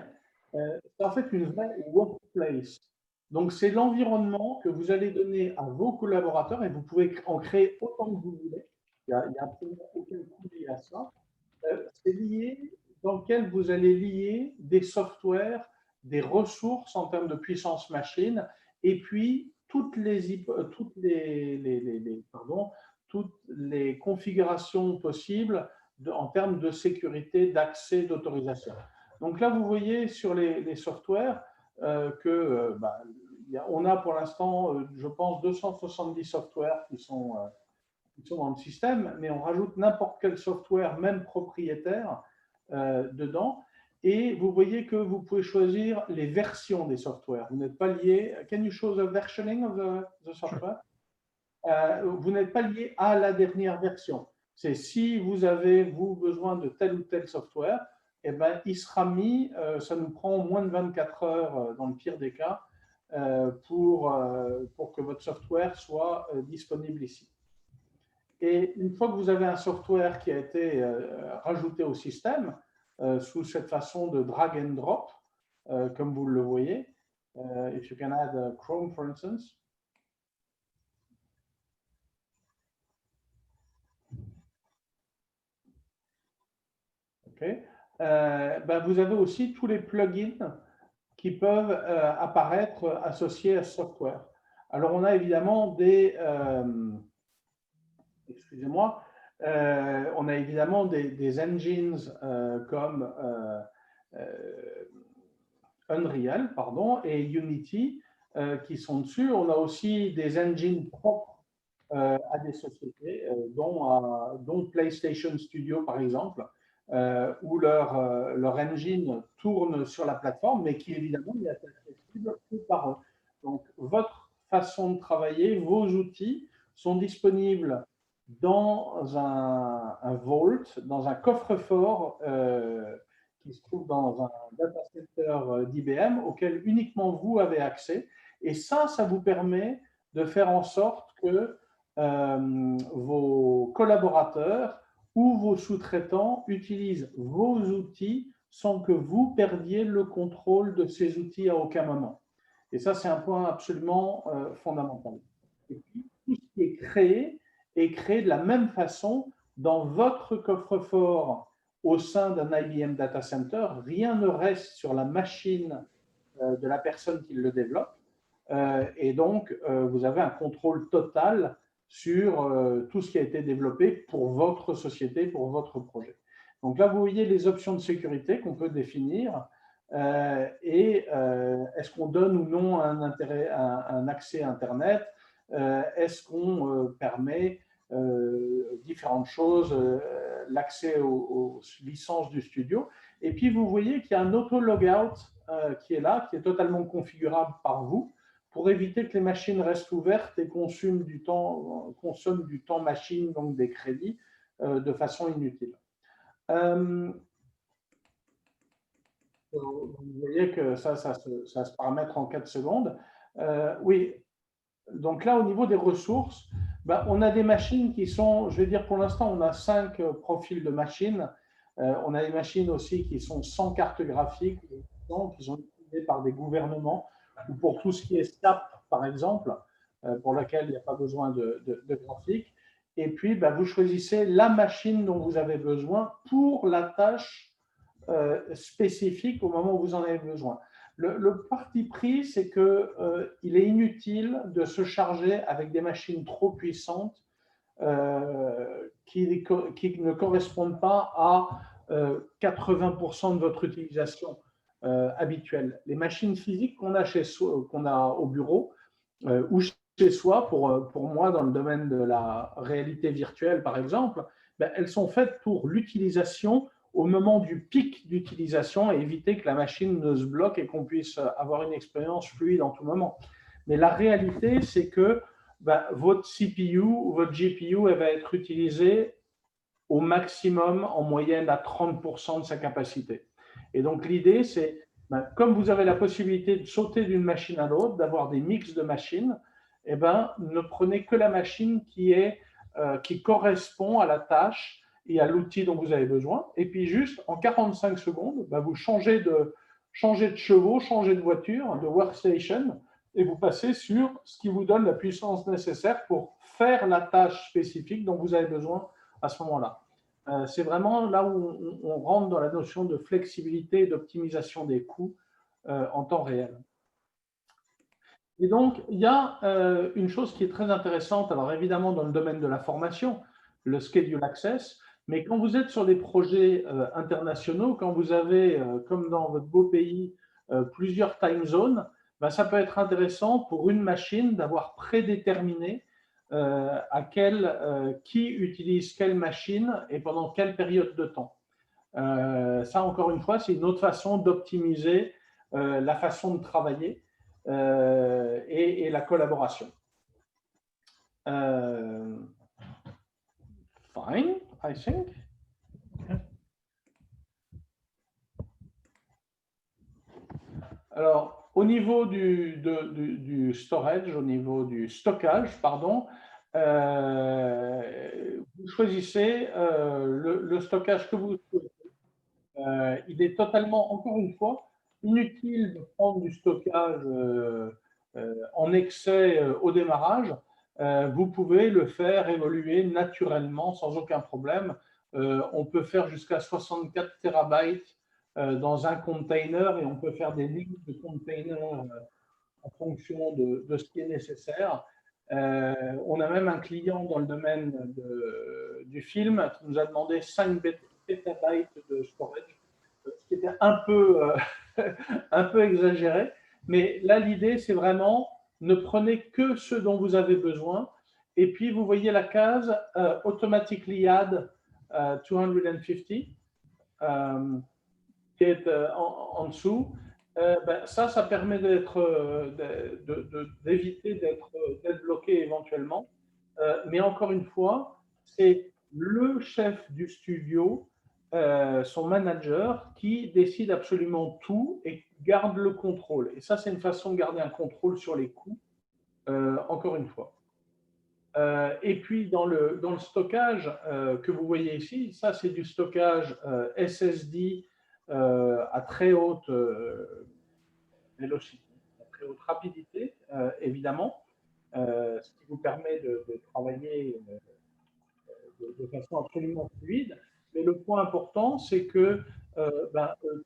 c'est en fait une vraie workplace. Donc, c'est l'environnement que vous allez donner à vos collaborateurs et vous pouvez en créer autant que vous voulez. Il n'y a absolument aucun coût lié à ça. C'est lié dans lequel vous allez lier des softwares, des ressources en termes de puissance machine et puis toutes les configurations possibles en termes de sécurité, d'accès, d'autorisation. Donc là, vous voyez sur les softwares on a pour l'instant, je pense, 270 softwares qui sont dans le système, mais on rajoute n'importe quel software, même propriétaire, dedans. Et vous voyez que vous pouvez choisir les versions des softwares. Vous n'êtes pas lié. Can you show the versioning of the software? Vous n'êtes pas lié à la dernière version. C'est si vous avez besoin de tel ou tel software, eh ben, il sera mis, ça nous prend moins de 24 heures dans le pire des cas pour que votre software soit disponible ici. Et une fois que vous avez un software qui a été rajouté au système, sous cette façon de drag and drop, comme vous le voyez, if you can add Chrome, for instance. Okay. Vous avez aussi tous les plugins qui peuvent apparaître associés à ce software. Alors, on a évidemment on a évidemment des engines comme Unreal et Unity qui sont dessus. On a aussi des engines propres à des sociétés, dont PlayStation Studio, par exemple, où leur engine tourne sur la plateforme, mais qui évidemment n'est accessible que par eux. Donc, votre façon de travailler, vos outils sont disponibles dans un vault, dans un coffre-fort qui se trouve dans un data center d'IBM auquel uniquement vous avez accès. Et ça vous permet de faire en sorte que vos collaborateurs ou vos sous-traitants utilisent vos outils sans que vous perdiez le contrôle de ces outils à aucun moment. Et ça, c'est un point absolument fondamental. Et puis, tout ce qui est créé de la même façon dans votre coffre-fort au sein d'un IBM Data Center. Rien ne reste sur la machine de la personne qui le développe. Et donc, vous avez un contrôle total sur tout ce qui a été développé pour votre société, pour votre projet. Donc là, vous voyez les options de sécurité qu'on peut définir est-ce qu'on donne ou non un accès à Internet, est-ce qu'on permet différentes choses, l'accès aux licences du studio. Et puis, vous voyez qu'il y a un auto-logout qui est là, qui est totalement configurable par vous pour éviter que les machines restent ouvertes et consomment du temps machine, donc des crédits, de façon inutile. Vous voyez que ça se paramètre en 4 secondes. Oui, donc là, au niveau des ressources, on a des machines qui sont, je vais dire pour l'instant, on a 5 profils de machines. On a des machines aussi qui sont sans carte graphique, qui sont utilisées par des gouvernements, ou pour tout ce qui est SAP, par exemple, pour lequel il n'y a pas besoin de graphique. Et puis, vous choisissez la machine dont vous avez besoin pour la tâche spécifique au moment où vous en avez besoin. Le parti pris, c'est qu'il est inutile de se charger avec des machines trop puissantes qui ne correspondent pas à 80% de votre utilisation habituelle. Les machines physiques qu'on a qu'on a au bureau ou chez soi, pour moi, dans le domaine de la réalité virtuelle, par exemple, elles sont faites pour l'utilisation au moment du pic d'utilisation et éviter que la machine ne se bloque et qu'on puisse avoir une expérience fluide en tout moment. Mais la réalité, c'est que votre CPU ou votre GPU, elle va être utilisée au maximum, en moyenne, à 30% de sa capacité. Et donc, l'idée, c'est, comme vous avez la possibilité de sauter d'une machine à l'autre, d'avoir des mix de machines, ne prenez que la machine qui correspond à la tâche et à l'outil dont vous avez besoin. Et puis, juste en 45 secondes, vous changez de chevaux, changez de voiture, de workstation, et vous passez sur ce qui vous donne la puissance nécessaire pour faire la tâche spécifique dont vous avez besoin à ce moment-là. C'est vraiment là où on rentre dans la notion de flexibilité et d'optimisation des coûts en temps réel. Et donc, il y a une chose qui est très intéressante, alors évidemment dans le domaine de la formation, le schedule access, mais quand vous êtes sur des projets internationaux, quand vous avez, comme dans votre beau pays, plusieurs time zones, ça peut être intéressant pour une machine d'avoir prédéterminé qui utilise quelle machine et pendant quelle période de temps. Ça, encore une fois, c'est une autre façon d'optimiser la façon de travailler et la collaboration. Fine, I think. Alors, au niveau du storage, au niveau du stockage, pardon, vous choisissez le stockage que vous souhaitez. Il est totalement, encore une fois, inutile de prendre du stockage en excès au démarrage. Vous pouvez le faire évoluer naturellement sans aucun problème. On peut faire jusqu'à 64 terabytes dans un container et on peut faire des lignes de containers en fonction de ce qui est nécessaire. On a même un client dans le domaine du film qui nous a demandé 5 pétabytes de storage, ce qui était un peu exagéré. Mais là, l'idée, c'est vraiment ne prenez que ce dont vous avez besoin. Et puis, vous voyez la case Automatically Add 250 qui est en dessous. Ça permet d'éviter d'être bloqué éventuellement. Mais encore une fois, c'est le chef du studio, son manager, qui décide absolument tout et garde le contrôle. Et ça, c'est une façon de garder un contrôle sur les coûts, encore une fois. Et puis, dans le stockage que vous voyez ici, ça, c'est du stockage SSD à très haute vélocité, à très haute rapidité, évidemment, ce qui vous permet de travailler de façon absolument fluide. Mais le point important, c'est que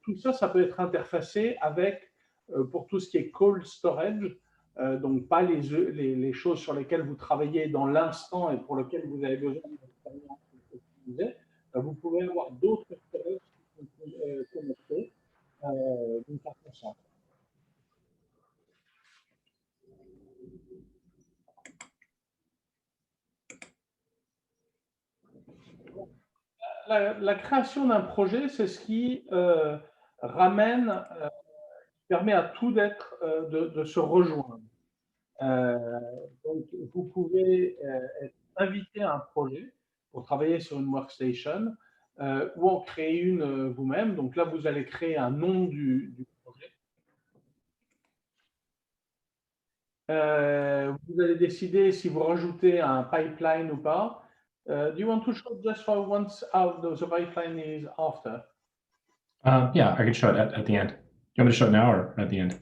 tout ça, ça peut être interfacé avec, pour tout ce qui est cold storage, donc pas les choses sur lesquelles vous travaillez dans l'instant et pour lesquelles vous avez besoin d'utiliser. Vous pouvez avoir d'autres storage qui sont connectés d'une façon simple. La création d'un projet, c'est ce qui permet à tout de se rejoindre. Donc, vous pouvez être invité à un projet pour travailler sur une workstation ou en créer une vous-même. Donc là, vous allez créer un nom du projet. Vous allez décider si vous rajoutez un pipeline ou pas. Do you want to show just for once how the pipeline is after? Yeah, I can show it at the end. You want me to show it now or at the end?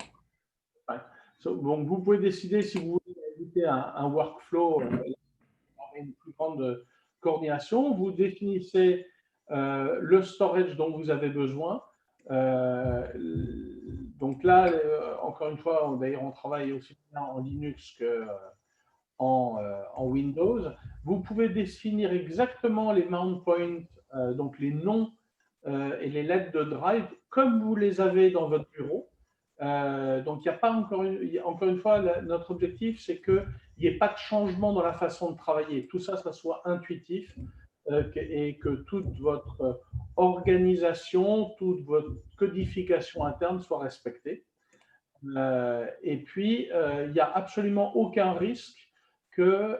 Right. So, donc, vous pouvez décider si vous voulez ajouter un workflow une plus grande coordination. Vous définissez le storage dont vous avez besoin. Donc là, encore une fois, d'ailleurs, on travaille aussi bien en Linux qu'en Windows. Vous pouvez définir exactement les mount points, donc les noms et les lettres de drive, comme vous les avez dans votre bureau. Donc, il n'y a pas encore une fois, notre objectif, c'est qu'il n'y ait pas de changement dans la façon de travailler. Tout ça, ça soit intuitif et que toute votre organisation, toute votre codification interne soit respectée. Et puis, il n'y a absolument aucun risque que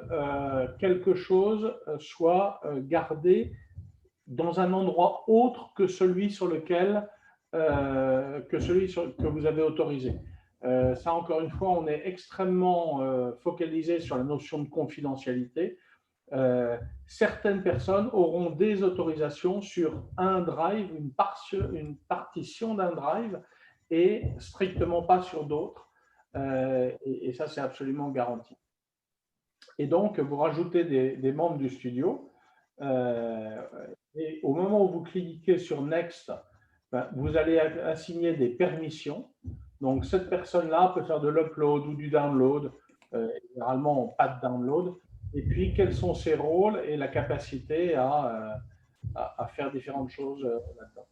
quelque chose soit gardé dans un endroit autre que celui sur lequel que vous avez autorisé. Ça, encore une fois, on est extrêmement focalisé sur la notion de confidentialité. Certaines personnes auront des autorisations sur un drive, une partition d'un drive, et strictement pas sur d'autres. Et ça, c'est absolument garanti. Et donc, vous rajoutez des membres du studio. Et au moment où vous cliquez sur Next, vous allez assigner des permissions. Donc, cette personne-là peut faire de l'upload ou du download, généralement pas de download. Et puis, quels sont ses rôles et la capacité à faire différentes choses là-dedans.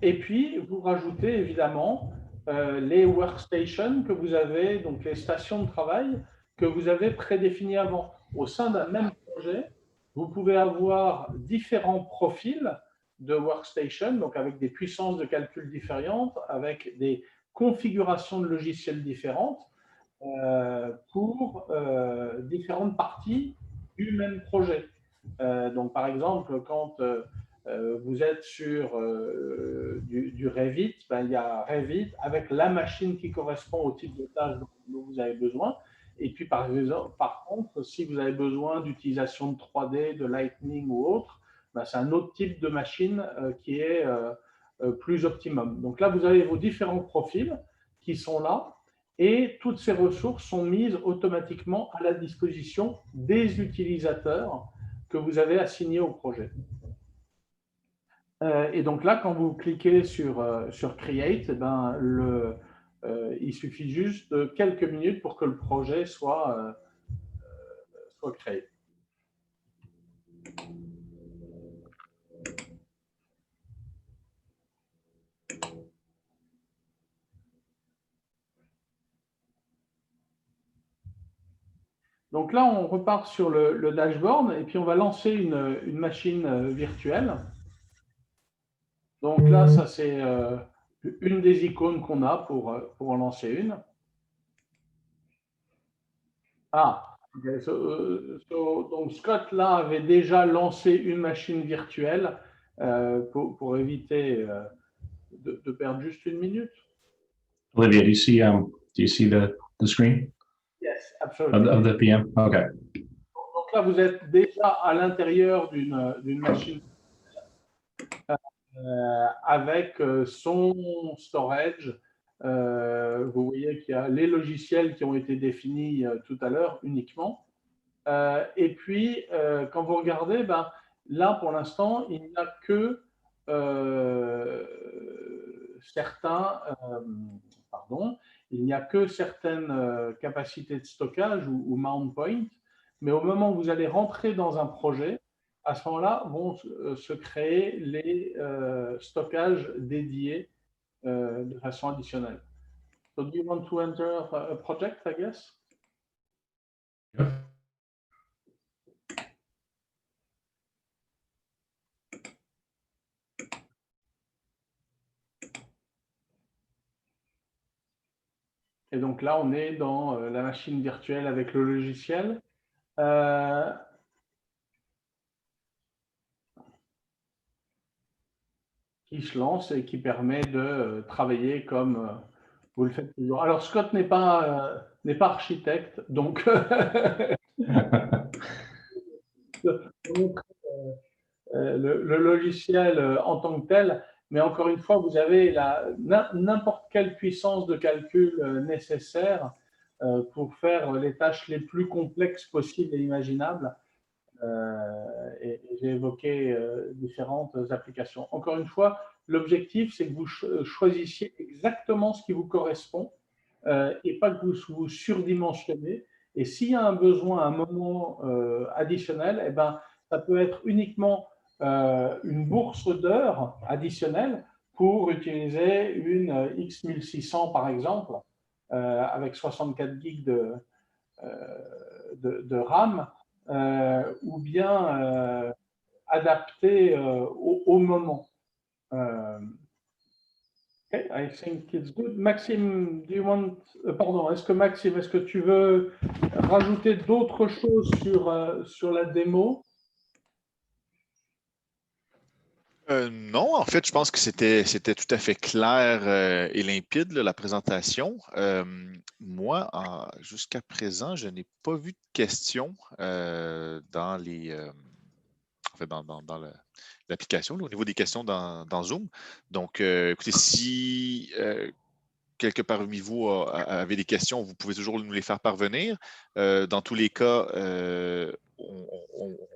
Et puis, vous rajoutez évidemment les workstations que vous avez, donc les stations de travail que vous avez prédéfinies avant. Au sein d'un même projet, vous pouvez avoir différents profils de workstation, donc avec des puissances de calcul différentes, avec des configurations de logiciels différentes pour différentes parties du même projet. Donc, par exemple, quand vous êtes sur du Revit, il y a Revit avec la machine qui correspond au type de tâche dont vous avez besoin. Et puis, par contre, si vous avez besoin d'utilisation de 3D, de Lightning ou autre, c'est un autre type de machine qui est plus optimum. Donc là, vous avez vos différents profils qui sont là et toutes ces ressources sont mises automatiquement à la disposition des utilisateurs que vous avez assignés au projet. Et donc là, quand vous cliquez sur Create, il suffit juste de quelques minutes pour que le projet soit créé. Donc là, on repart sur le dashboard et puis on va lancer une machine virtuelle. Donc là, ça c'est une des icônes qu'on a pour en lancer une. Okay. Donc Scott là avait déjà lancé une machine virtuelle pour éviter de perdre juste une minute. Olivia, do you see the screen? Yes, absolutely. Of the PM? Okay. Donc là, vous êtes déjà à l'intérieur d'une machine avec son storage. Vous voyez qu'il y a les logiciels qui ont été définis tout à l'heure uniquement. Et puis, quand vous regardez, là, pour l'instant, il n'y a que certaines capacités de stockage ou mount point, mais au moment où vous allez rentrer dans un projet, à ce moment-là, vont se créer les stockages dédiés de façon additionnelle. So do you want to enter a project, I guess? Yep. Et donc là, on est dans la machine virtuelle avec le logiciel. Qui se lance et qui permet de travailler comme vous le faites toujours. Alors, Scott n'est pas architecte, donc le logiciel en tant que tel, mais encore une fois, vous avez n'importe quelle puissance de calcul nécessaire pour faire les tâches les plus complexes possibles et imaginables. Et j'ai évoqué différentes applications. Encore une fois, l'objectif, c'est que vous choisissiez exactement ce qui vous correspond et pas que vous surdimensionnez. Et s'il y a un besoin à un moment additionnel, eh ben, ça peut être uniquement une bourse d'heures additionnelle pour utiliser une X1600 par exemple, avec 64 gigs de RAM, ou bien adapté au moment. Okay, I think it's good. Maxime, do you want, pardon, Maxime, est-ce que tu veux rajouter d'autres choses sur la démo? Non, en fait, je pense que c'était tout à fait clair et limpide, là, la présentation. Moi, jusqu'à présent, je n'ai pas vu de questions dans les, en fait, dans l'application, au niveau des questions dans Zoom. Donc, écoutez, si quelqu'un parmi vous avez des questions, vous pouvez toujours nous les faire parvenir. Dans tous les cas,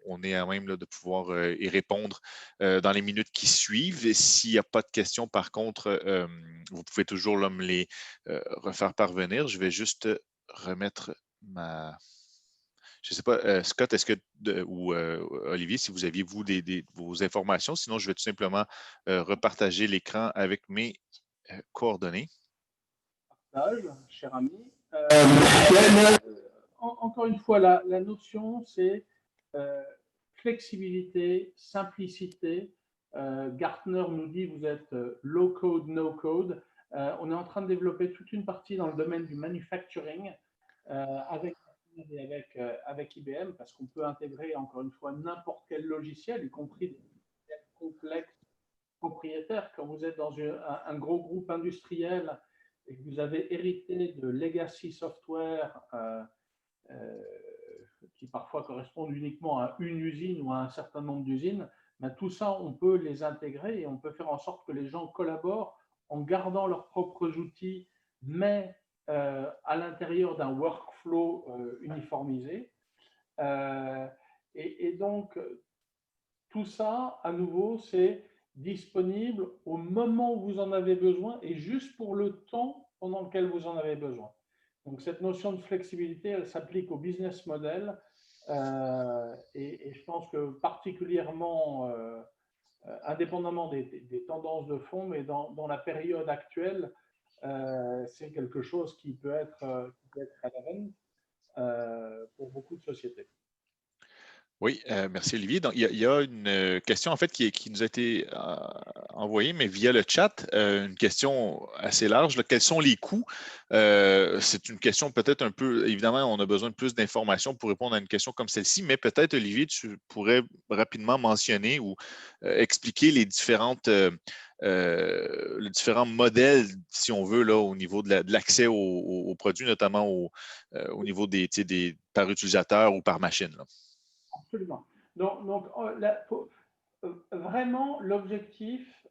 on est à même là, de pouvoir y répondre dans les minutes qui suivent. Et s'il n'y a pas de questions, par contre, vous pouvez toujours là, me les refaire parvenir. Je vais juste remettre ma... Je ne sais pas, Scott, est-ce que ou Olivier, si vous aviez vous vos informations, sinon je vais tout simplement repartager l'écran avec mes coordonnées. Cher ami. Encore une fois, la notion, c'est flexibilité, simplicité. Gartner nous dit vous êtes low code, no code. On est en train de développer toute une partie dans le domaine du manufacturing avec IBM, parce qu'on peut intégrer encore une fois n'importe quel logiciel, y compris des logiciels complexes propriétaires. Quand vous êtes dans un gros groupe industriel et que vous avez hérité de legacy software qui parfois correspondent uniquement à une usine ou à un certain nombre d'usines, ben, tout ça, on peut les intégrer et on peut faire en sorte que les gens collaborent en gardant leurs propres outils, mais à l'intérieur d'un workflow uniformisé. Et donc, tout ça, à nouveau, c'est disponible au moment où vous en avez besoin et juste pour le temps pendant lequel vous en avez besoin. Donc, cette notion de flexibilité, elle s'applique au business model et je pense que particulièrement, indépendamment des tendances de fond, mais dans la période actuelle, c'est quelque chose qui peut être relevant pour beaucoup de sociétés. Oui, merci Olivier. Donc, il y a une question en fait qui nous a été envoyée, mais via le chat, une question assez large. Là. Quels sont les coûts? C'est une question peut-être un peu, évidemment, on a besoin de plus d'informations pour répondre à une question comme celle-ci, mais peut-être Olivier, tu pourrais rapidement mentionner ou expliquer les différentes les différents modèles, si on veut, là, au niveau de l'accès aux produits, notamment au niveau des par utilisateur ou par machine. Là. Absolument. Donc vraiment, l'objectif,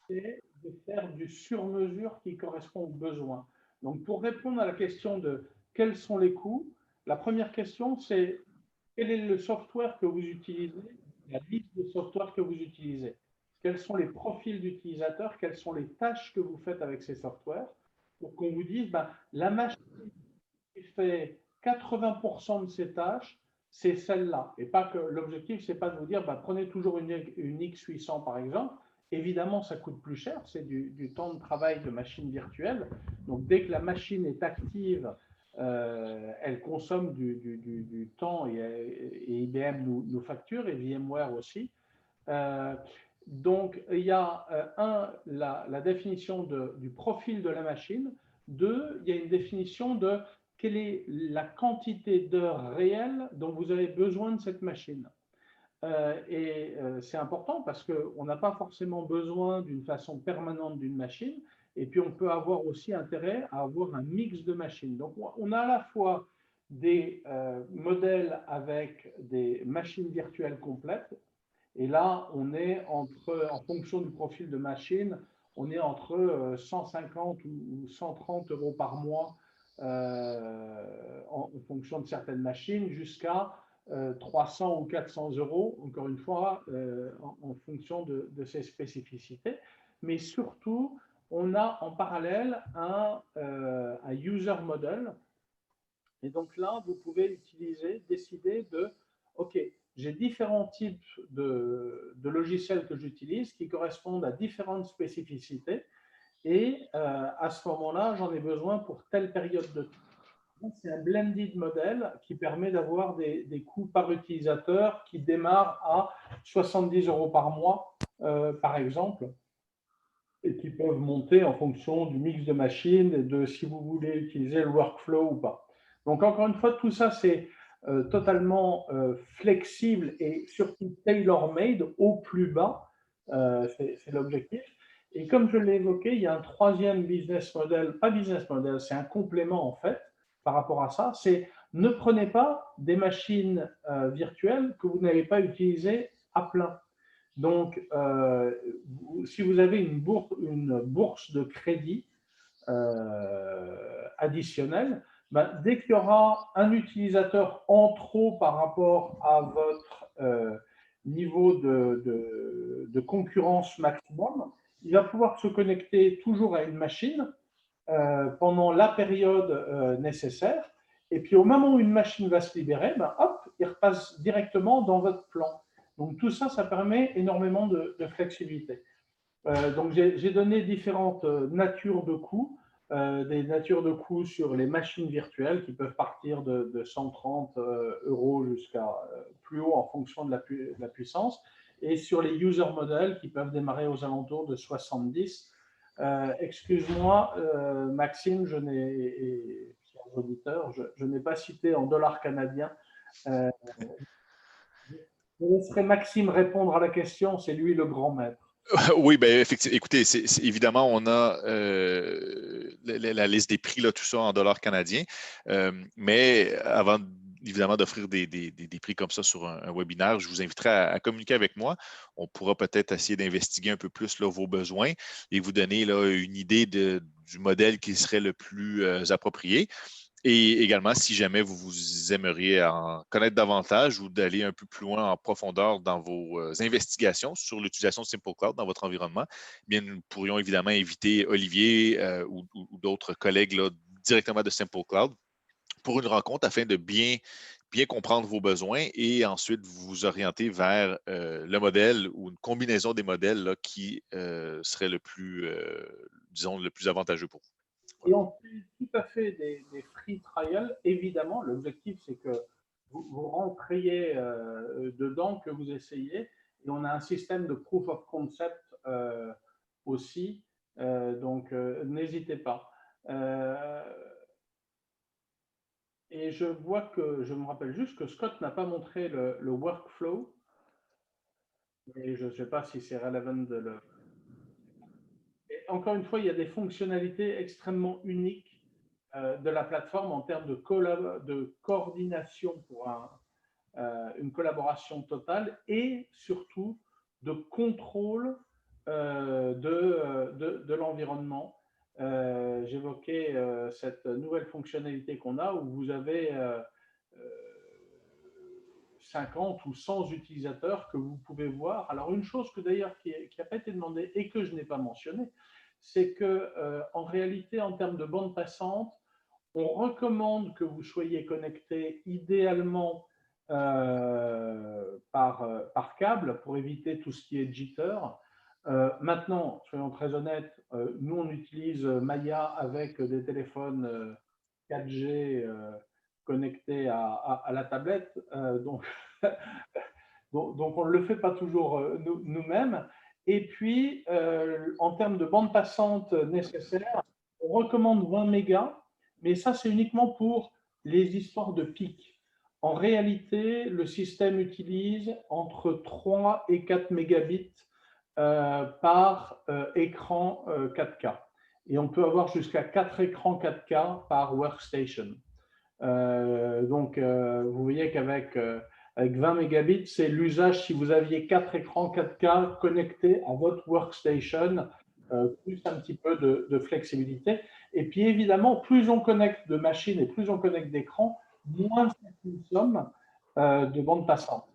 c'est de faire du sur-mesure qui correspond aux besoins. Donc, pour répondre à la question de quels sont les coûts, la première question, c'est quel est le software que vous utilisez, la liste de software que vous utilisez. Quels sont les profils d'utilisateurs, quelles sont les tâches que vous faites avec ces softwares, pour qu'on vous dise, ben, la machine qui fait 80% de ces tâches, c'est celle-là. Et pas que l'objectif, c'est pas de vous dire, bah, prenez toujours une X800 par exemple, Évidemment, ça coûte plus cher, c'est du temps de travail de machine virtuelle. Donc, dès que la machine est active, elle consomme du temps et IBM nous facture et VMware aussi. Donc, il y a la définition du profil de la machine. Deux, il y a une définition de quelle est la quantité d'heures réelles dont vous avez besoin de cette machine. C'est important parce qu'on n'a pas forcément besoin d'une façon permanente d'une machine. Et puis, on peut avoir aussi intérêt à avoir un mix de machines. Donc, on a à la fois des modèles avec des machines virtuelles complètes. Et là, on est en fonction du profil de machine, on est entre 150 ou 130 euros par mois en fonction de certaines machines, jusqu'à 300 ou 400 euros, encore une fois, en fonction de ces spécificités. Mais surtout, on a en parallèle un user model. Et donc là, vous pouvez décider de, OK, j'ai différents types de logiciels que j'utilise qui correspondent à différentes spécificités. Et à ce moment-là, j'en ai besoin pour telle période de temps. C'est un blended model qui permet d'avoir des coûts par utilisateur qui démarrent à 70 euros par mois, par exemple, et qui peuvent monter en fonction du mix de machines et de si vous voulez utiliser le workflow ou pas. Donc, encore une fois, tout ça, c'est totalement flexible et surtout tailor-made au plus bas. C'est l'objectif. Et comme je l'ai évoqué, il y a un troisième business model, pas business model, c'est un complément en fait par rapport à ça. C'est ne prenez pas des machines virtuelles que vous n'avez pas utilisées à plein. Donc, si vous avez une bourse de crédit additionnelle, ben, dès qu'il y aura un utilisateur en trop par rapport à votre niveau de concurrence maximum, il va pouvoir se connecter toujours à une machine pendant la période nécessaire. Et puis, au moment où une machine va se libérer, ben, hop, il repasse directement dans votre plan. Donc, tout ça, ça permet énormément de flexibilité. Donc, j'ai donné différentes natures de coûts, des natures de coûts sur les machines virtuelles qui peuvent partir de 130 euros jusqu'à plus haut en fonction de la puissance, et sur les user models qui peuvent démarrer aux alentours de 70. Excuse-moi, Maxime, et chers auditeurs, je n'ai pas cité en dollars canadiens. Je laisserai Maxime répondre à la question, c'est lui le grand maître. Oui, ben effectivement. Écoutez, évidemment, on a la liste des prix, là, tout ça en dollars canadiens. Mais avant, évidemment, d'offrir des prix comme ça sur un webinaire, je vous inviterai à communiquer avec moi. On pourra peut-être essayer d'investiguer un peu plus là, vos besoins et vous donner là, une idée du modèle qui serait le plus approprié. Et également, si jamais vous aimeriez en connaître davantage ou d'aller un peu plus loin en profondeur dans vos investigations sur l'utilisation de Simple Cloud dans votre environnement, bien, nous pourrions évidemment inviter Olivier ou d'autres collègues là, directement de Simple Cloud pour une rencontre afin de bien comprendre vos besoins et ensuite vous orienter vers le modèle ou une combinaison des modèles là, qui serait le plus, disons, le plus avantageux pour vous. Et on fait tout à fait des free trials. Évidemment, l'objectif, c'est que vous rentriez dedans, que vous essayez. Et on a un système de proof of concept aussi. Donc, n'hésitez pas. Et je vois que, je me rappelle juste que Scott n'a pas montré le workflow. Et je ne sais pas si c'est relevant de le. Et encore une fois, il y a des fonctionnalités extrêmement uniques de la plateforme en termes de coordination pour une collaboration totale et surtout de contrôle de l'environnement. J'évoquais cette nouvelle fonctionnalité qu'on a où vous avez 50 ou 100 utilisateurs que vous pouvez voir. Alors, une chose que d'ailleurs qui n'a pas été demandée et que je n'ai pas mentionné, c'est que en réalité, en termes de bande passante, on recommande que vous soyez connecté idéalement par câble pour éviter tout ce qui est jitter. Maintenant, soyons très honnêtes, nous, on utilise Maya avec des téléphones 4G connectés à la tablette. Donc, donc, on ne le fait pas toujours nous-mêmes. Et puis, en termes de bande passante nécessaire, on recommande 20 mégas, mais ça, c'est uniquement pour les histoires de pic. En réalité, le système utilise entre 3 et 4 mégabits par écran 4K. Et on peut avoir jusqu'à 4 écrans 4K par workstation. Donc, vous voyez qu'avec avec 20 mégabits, c'est l'usage si vous aviez 4 écrans 4K connectés à votre workstation, plus un petit peu de flexibilité. Et puis évidemment, plus on connecte de machines et plus on connecte d'écrans, moins ça consomme de bande passante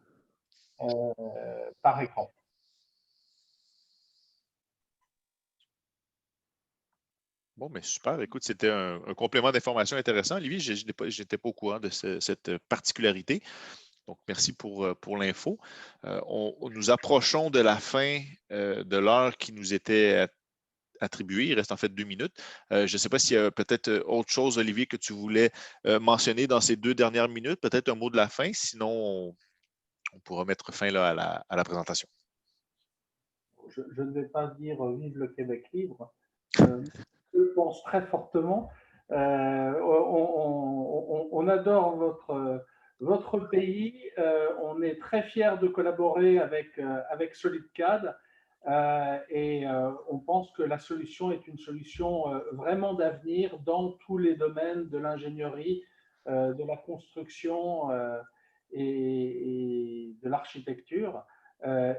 par écran. Bon, mais super. Écoute, c'était un complément d'information intéressant. Olivier, je n'étais pas au courant de cette particularité. Donc, merci pour l'info. Nous approchons de la fin de l'heure qui nous était attribuée. Il reste en fait 2 minutes. Je ne sais pas s'il y a peut-être autre chose, Olivier, que tu voulais mentionner dans ces 2 dernières minutes. Peut-être un mot de la fin. Sinon, on pourra mettre fin là, à la présentation. Je ne vais pas dire vive le Québec libre. Je pense très fortement. On adore votre pays. On est très fiers de collaborer avec SolidCAD. Et on pense que la solution est une solution vraiment d'avenir dans tous les domaines de l'ingénierie, de la construction et de l'architecture.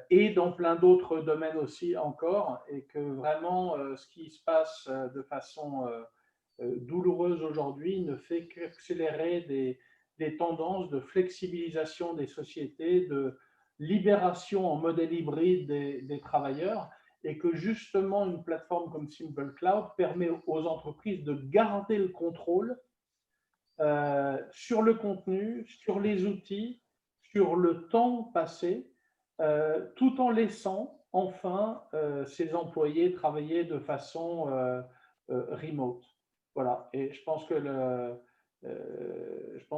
Et dans plein d'autres domaines aussi encore, et que vraiment ce qui se passe de façon douloureuse aujourd'hui ne fait qu'accélérer des tendances de flexibilisation des sociétés, de libération en modèle hybride des travailleurs, et que justement une plateforme comme Simple Cloud permet aux entreprises de garder le contrôle sur le contenu, sur les outils, sur le temps passé, tout en laissant enfin ses employés travailler de façon remote. Voilà. Et je pense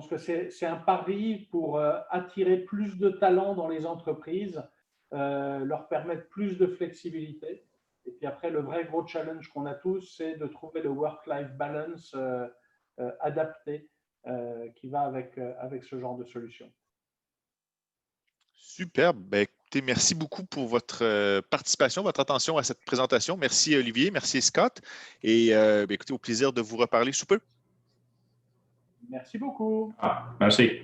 que c'est un pari pour attirer plus de talents dans les entreprises, leur permettre plus de flexibilité. Et puis après, le vrai gros challenge qu'on a tous, c'est de trouver le work-life balance adapté qui va avec ce genre de solution. Superbe. Ben, écoutez, merci beaucoup pour votre participation, votre attention à cette présentation. Merci Olivier, merci Scott. Et ben, écoutez, au plaisir de vous reparler sous peu. Merci beaucoup. Merci.